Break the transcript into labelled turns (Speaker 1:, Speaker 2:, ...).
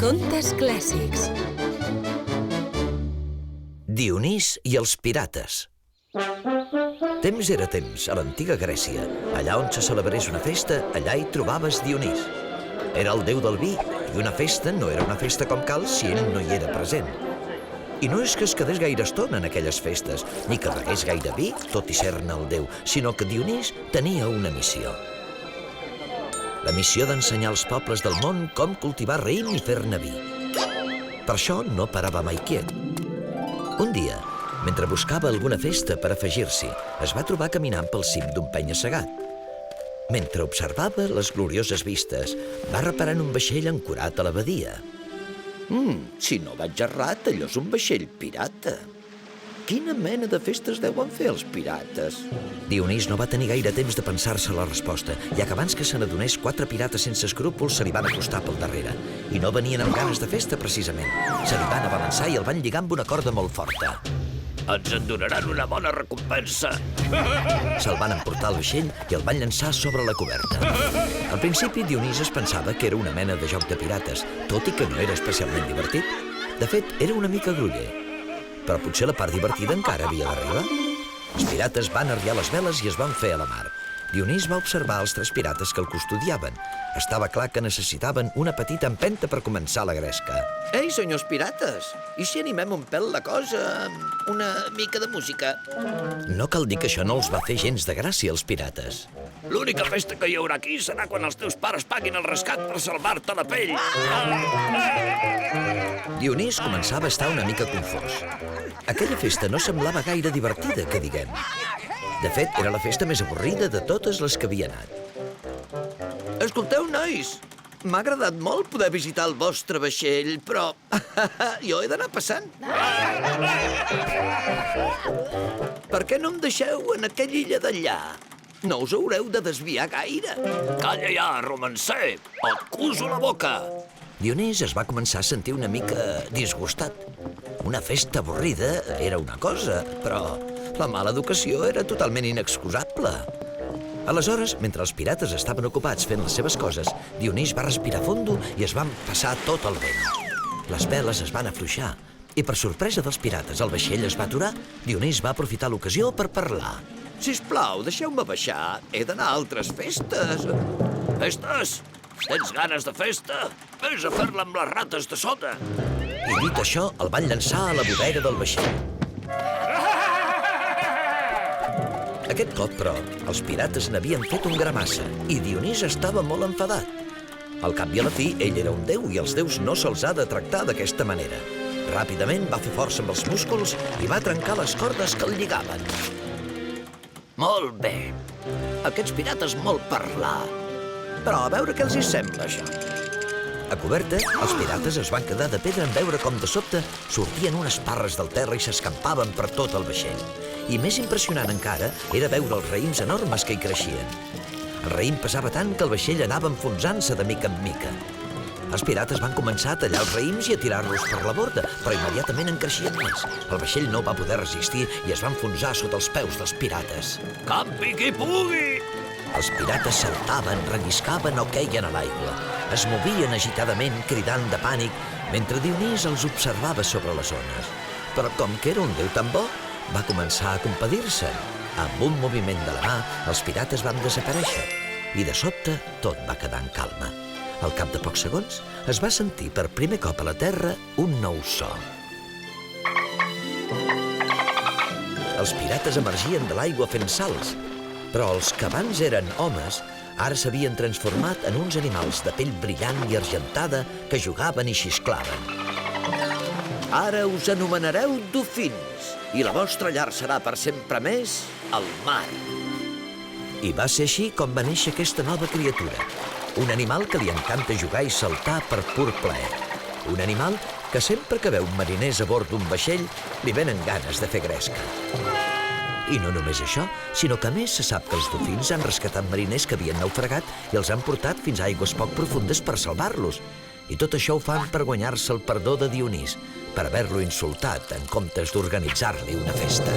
Speaker 1: Contes clàssics.
Speaker 2: Dionís i els pirates. Temps era temps, a l'antiga Grècia. Allà on se celebrés una festa, allà hi trobaves Dionís. Era el déu del vi, i una festa no era una festa com cal si ell no hi era present. I no és que es quedés gaire estona en aquelles festes, ni que begués gaire vi, tot i ser-ne el déu, sinó que Dionís tenia una missió. La missió d'ensenyar als pobles del món com cultivar raïm i fer-ne vi. Per això no parava mai quiet. Un dia, mentre buscava alguna festa per afegir-s'hi, es va trobar caminant pel cim d'un penya-segat. Mentre observava les glorioses vistes, va reparar en un vaixell ancorat a la badia. Si no vaig errat, allò és un vaixell pirata. Quina mena de festes deuen fer els pirates? Dionís no va tenir gaire temps de pensar-se la resposta, ja que abans que se n'adonés, 4 pirates sense escrúpols se li van acostar pel darrere. I no venien amb ganes de festa, precisament. Se li van abalançar i el van lligar amb una corda molt forta. Ens en donaran una bona recompensa. Se'l van emportar al vaixell i el van llançar sobre la coberta. Al principi, Dionís es pensava que era una mena de joc de pirates, tot i que no era especialment divertit. De fet, era una mica groller. Però potser la part divertida encara havia d'arribar. Els pirates van arriar les veles i es van fer a la mar. Dionís va observar els 3 pirates que el custodiaven. Estava clar que necessitaven una petita empenta per començar la gresca. Ei, senyors pirates, i si animem un pèl la cosa amb una mica de música? No cal dir que això no els va fer gens de gràcia, als pirates.
Speaker 3: L'única festa que hi haurà aquí serà quan els teus pares paguin el rescat per salvar-te la pell.
Speaker 2: Dionís començava a estar una mica confós. Aquella festa no semblava gaire divertida, que diguem. De fet, era la festa més avorrida de totes les que havia anat. Escolteu, nois, m'ha agradat molt poder visitar el vostre vaixell, però jo he d'anar passant. Per què no em deixeu en aquella illa d'allà? No us haureu de desviar gaire.
Speaker 3: Calla ja, romancer, o et cuso la boca.
Speaker 2: Dionís es va començar a sentir una mica disgustat. Una festa avorrida era una cosa, però la mala educació era totalment inexcusable. Aleshores, mentre els pirates estaven ocupats fent les seves coses, Dionís va respirar fondo i es van passar tot el vent. Les veles es van afluixar i, per sorpresa dels pirates, el vaixell es va aturar. Dionís va aprofitar l'ocasió per parlar. Sisplau, deixeu-me baixar. He d'anar a altres festes.
Speaker 3: Festes? Tens ganes de festa? Vés a fer-la amb les rates de sota.
Speaker 2: I dit això, el van llançar a la bodega del vaixell. Aquest cop, però, els pirates n'havien fet un gramassa i Dionís estava molt enfadat. Al cap i a la fi, ell era un déu i els déus no se'ls ha de tractar d'aquesta manera. Ràpidament va fer força amb els músculs i va trencar les cordes que el lligaven. Molt bé. Aquests pirates molt parlar. Però a veure què els hi sembla, això. A coberta, els pirates es van quedar de pedra en veure com de sobte sortien unes parres del terra i s'escampaven per tot el vaixell. I més impressionant encara era veure els raïms enormes que hi creixien. El raïm pesava tant que el vaixell anava enfonsant-se de mica en mica. Els pirates van començar a tallar els raïms i a tirar-los per la borda, però immediatament en creixien més. El vaixell no va poder resistir i es va enfonsar sota els peus dels pirates.
Speaker 3: Campi qui pugui!
Speaker 2: Els pirates saltaven, relliscaven o queien a l'aigua. Es movien agitadament, cridant de pànic, mentre Dionís els observava sobre les ones. Però com que era un déu tan bo, va començar a compadir-se. Amb un moviment de la mà, els pirates van desaparèixer. I de sobte, tot va quedar en calma. Al cap de pocs segons, es va sentir per primer cop a la terra un nou so. Els pirates emergien de l'aigua fent salts, però els que abans eren homes ara s'havien transformat en uns animals de pell brillant i argentada que jugaven i xisclaven. Ara us anomenareu dofins i la vostra llar serà per sempre més al mar. I va ser així com va néixer aquesta nova criatura. Un animal que li encanta jugar i saltar per pur plaer. Un animal que sempre que veu mariners a bord d'un vaixell li venen ganes de fer gresca. I no només això, sinó que a més se sap que els dofins han rescatat mariners que havien naufragat i els han portat fins a aigües poc profundes per salvar-los. I tot això ho fan per guanyar-se el perdó de Dionís, per haver-lo insultat en comptes d'organitzar-li una festa.